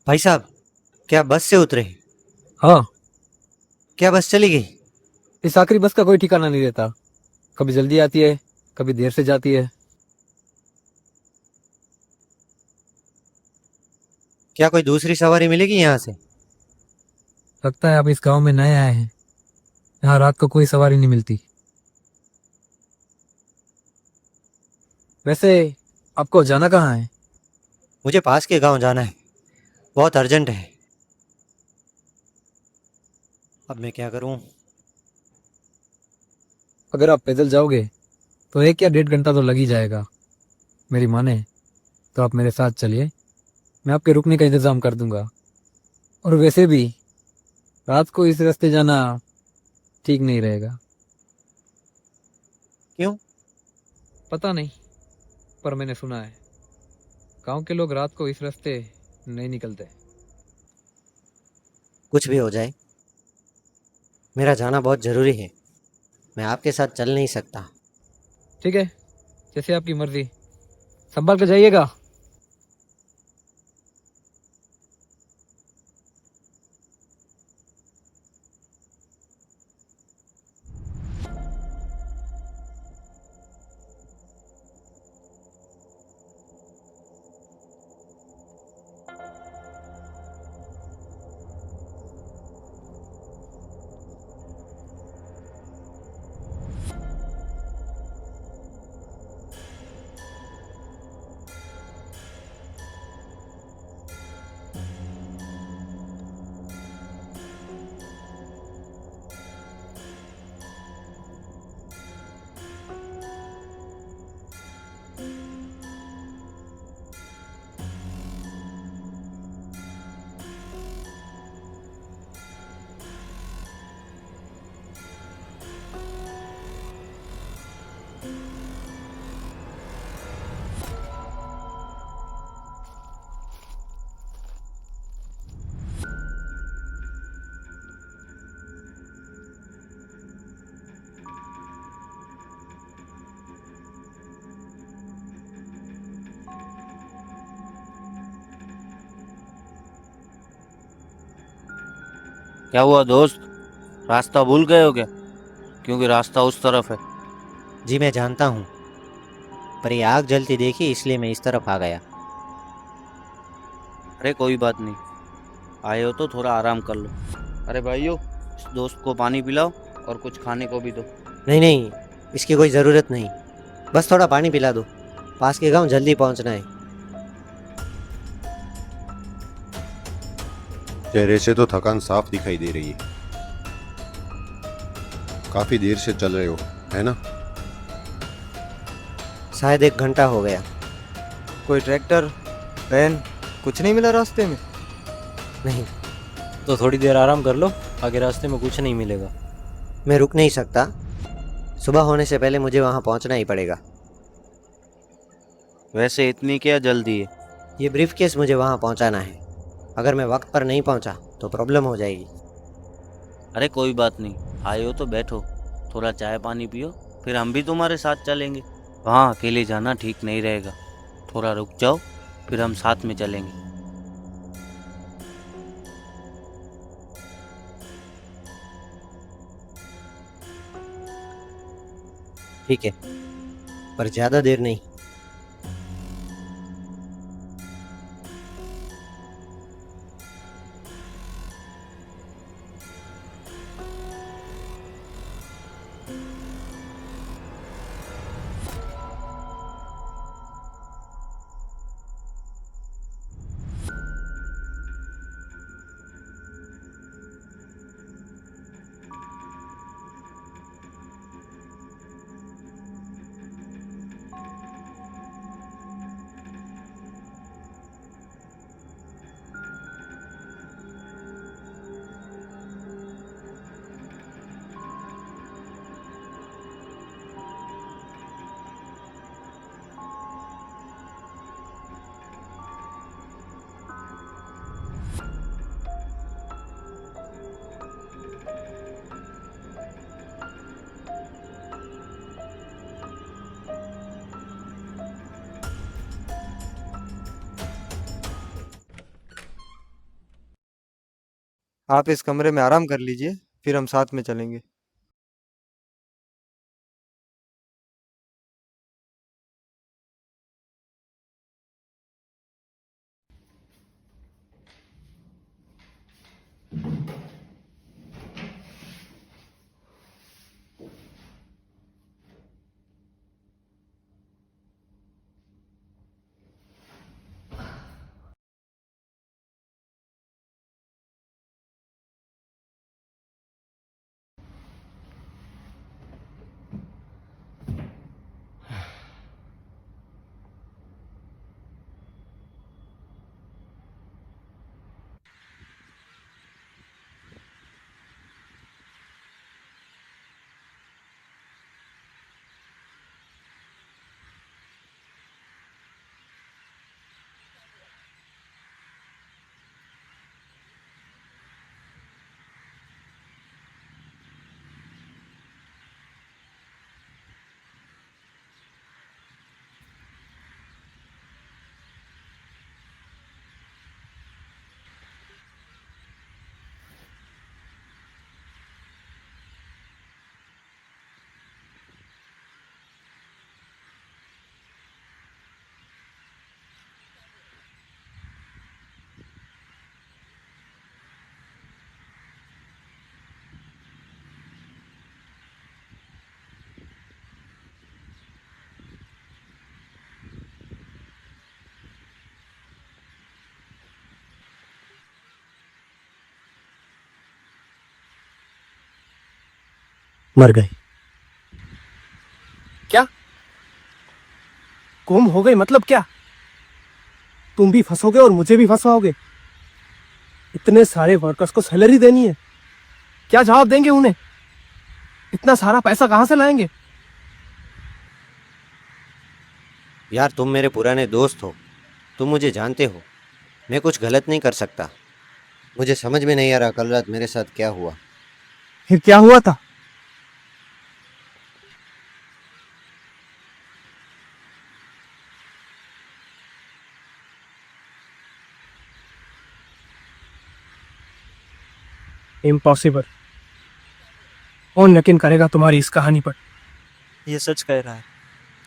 भाई साहब, क्या बस से उतरे? हाँ। क्या बस चली गई? इस आखिरी बस का कोई ठिकाना नहीं रहता। कभी जल्दी आती है, कभी देर से जाती है। क्या कोई दूसरी सवारी मिलेगी यहाँ से? लगता है आप इस गांव में नए आए हैं। यहाँ रात को कोई सवारी नहीं मिलती। वैसे आपको जाना कहाँ है? मुझे पास के गांव जाना है, बहुत अर्जेंट है। अब मैं क्या करूं? अगर आप पैदल जाओगे तो 1 या 1.5 घंटा तो लग ही जाएगा। मेरी माने तो आप मेरे साथ चलिए। मैं आपके रुकने का इंतजाम कर दूंगा। और वैसे भी रात को इस रास्ते जाना ठीक नहीं रहेगा। क्यों? पता नहीं, पर मैंने सुना है गांव के लोग रात को इस रास्ते नहीं निकलते। कुछ भी हो जाए, मेरा जाना बहुत ज़रूरी है। मैं आपके साथ चल नहीं सकता। ठीक है, जैसे आपकी मर्जी। संभाल कर जाइएगा। क्या हुआ दोस्त? रास्ता भूल गए हो क्या? क्योंकि रास्ता उस तरफ है। जी मैं जानता हूँ, पर ये आग जलती देखी इसलिए मैं इस तरफ आ गया। अरे कोई बात नहीं, आए हो तो थोड़ा आराम कर लो। अरे भाइयों, इस दोस्त को पानी पिलाओ और कुछ खाने को भी दो। नहीं नहीं, इसकी कोई ज़रूरत नहीं। बस थोड़ा पानी पिला दो, पास के गांव जल्दी पहुंचना है। चेहरे से तो थकान साफ दिखाई दे रही है। काफी देर से चल रहे हो, है ना? शायद 1 घंटा हो गया। कोई ट्रैक्टर, वैन, कुछ नहीं मिला रास्ते में? नहीं, तो थोड़ी देर आराम कर लो, आगे रास्ते में कुछ नहीं मिलेगा। मैं रुक नहीं सकता। सुबह होने से पहले मुझे वहां पहुंचना ही पड़ेगा। वैसे इतनी क्या जल्दी है? ये ब्रीफ केस मुझे वहां पहुंचाना है। अगर मैं वक्त पर नहीं पहुंचा तो प्रॉब्लम हो जाएगी। अरे कोई बात नहीं, आए हो तो बैठो, थोड़ा चाय पानी पियो, फिर हम भी तुम्हारे साथ चलेंगे। वहाँ अकेले जाना ठीक नहीं रहेगा। थोड़ा रुक जाओ, फिर हम साथ में चलेंगे। ठीक है, पर ज़्यादा देर नहीं। आप इस कमरे में आराम कर लीजिए, फिर हम साथ में चलेंगे। मर गए। क्या? गुम हो गई मतलब क्या? तुम भी फंसोगे और मुझे भी फंसवाओगे। इतने सारे वर्कर्स को सैलरी देनी है, क्या जवाब देंगे उन्हें? इतना सारा पैसा कहां से लाएंगे? यार तुम मेरे पुराने दोस्त हो, तुम मुझे जानते हो, मैं कुछ गलत नहीं कर सकता। मुझे समझ में नहीं आ रहा कल रात मेरे साथ क्या हुआ। फिर क्या हुआ था? इम्पॉसिबल। कौन यकीन करेगा तुम्हारी इस कहानी पर? ये सच कह रहा है।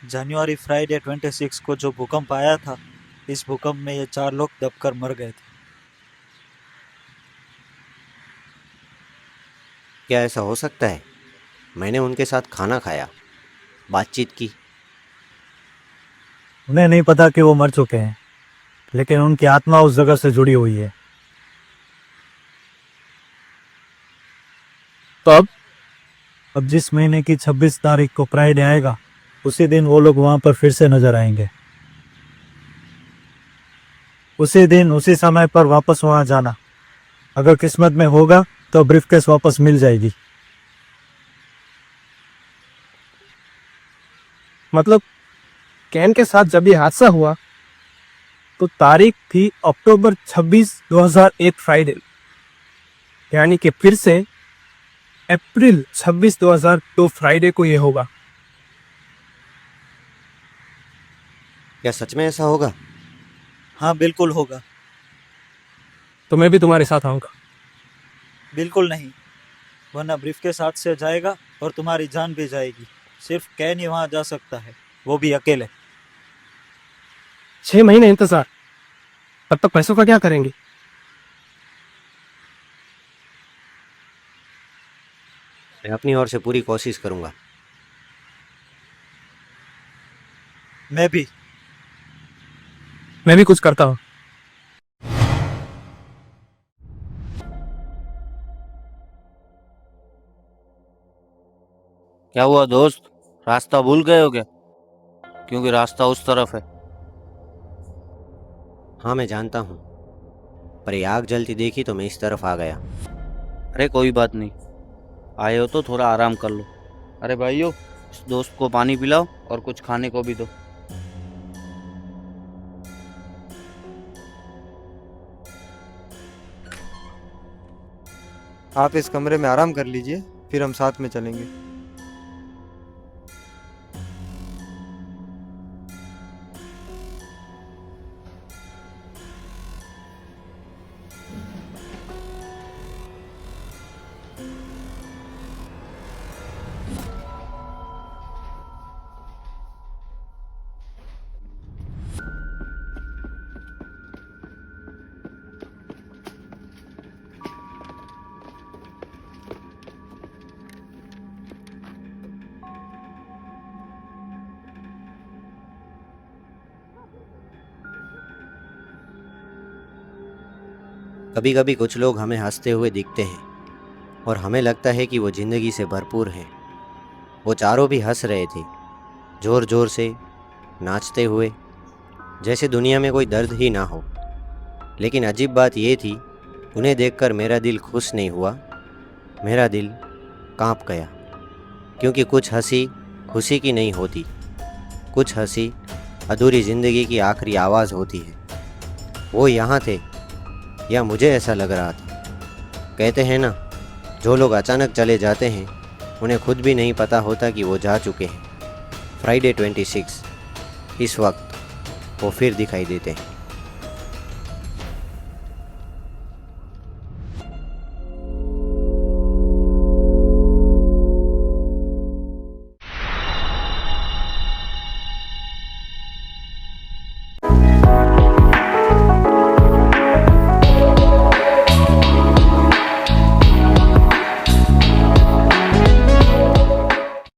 जनवरी फ्राइडे 26 को जो भूकंप आया था, इस भूकंप में ये 4 लोग दबकर मर गए थे। क्या ऐसा हो सकता है? मैंने उनके साथ खाना खाया, बातचीत की। उन्हें नहीं पता कि वो मर चुके हैं, लेकिन उनकी आत्मा उस जगह से जुड़ी हुई है। तो अब जिस महीने की 26 तारीख को फ्राइडे आएगा, उसी दिन वो लोग वहां पर फिर से नजर आएंगे। उसी दिन उसी समय पर वापस वहां जाना। अगर किस्मत में होगा तो ब्रीफकेस वापस मिल जाएगी। मतलब कैन के साथ जब ये हादसा हुआ तो तारीख थी अक्टूबर 26, 2001 फ्राइडे, यानी कि फिर से अप्रैल 26, 2002 फ्राइडे को ये होगा। क्या सच में ऐसा होगा? हाँ, बिल्कुल होगा। तो मैं भी तुम्हारे साथ आऊंगा। बिल्कुल नहीं, वरना ब्रीफकेस हाथ से जाएगा और तुम्हारी जान भी जाएगी। सिर्फ कैन ही वहां जा सकता है, वो भी अकेले। 6 महीने इंतजार, तब तक पैसों का क्या करेंगे? मैं अपनी ओर से पूरी कोशिश करूंगा। मैं भी। मैं भी कुछ करता हूँ। क्या हुआ दोस्त, रास्ता भूल गए हो क्या? क्योंकि रास्ता उस तरफ है। हाँ मैं जानता हूँ, पर ये आग जलती देखी तो मैं इस तरफ आ गया। अरे कोई बात नहीं, आए हो तो थोड़ा आराम कर लो। अरे भाइयों, इस दोस्त को पानी पिलाओ और कुछ खाने को भी दो। आप इस कमरे में आराम कर लीजिए, फिर हम साथ में चलेंगे। कभी कभी कुछ लोग हमें हंसते हुए दिखते हैं और हमें लगता है कि वो ज़िंदगी से भरपूर हैं। वो चारों भी हंस रहे थे, ज़ोर ज़ोर से, नाचते हुए, जैसे दुनिया में कोई दर्द ही ना हो। लेकिन अजीब बात ये थी, उन्हें देखकर मेरा दिल खुश नहीं हुआ, मेरा दिल कांप गया। क्योंकि कुछ हंसी खुशी की नहीं होती, कुछ हंसी अधूरी ज़िंदगी की आखिरी आवाज़ होती है। वो यहाँ थे, या मुझे ऐसा लग रहा था। कहते हैं ना, जो लोग अचानक चले जाते हैं उन्हें खुद भी नहीं पता होता कि वो जा चुके हैं। फ्राइडे 26 इस वक्त वो फिर दिखाई देते हैं।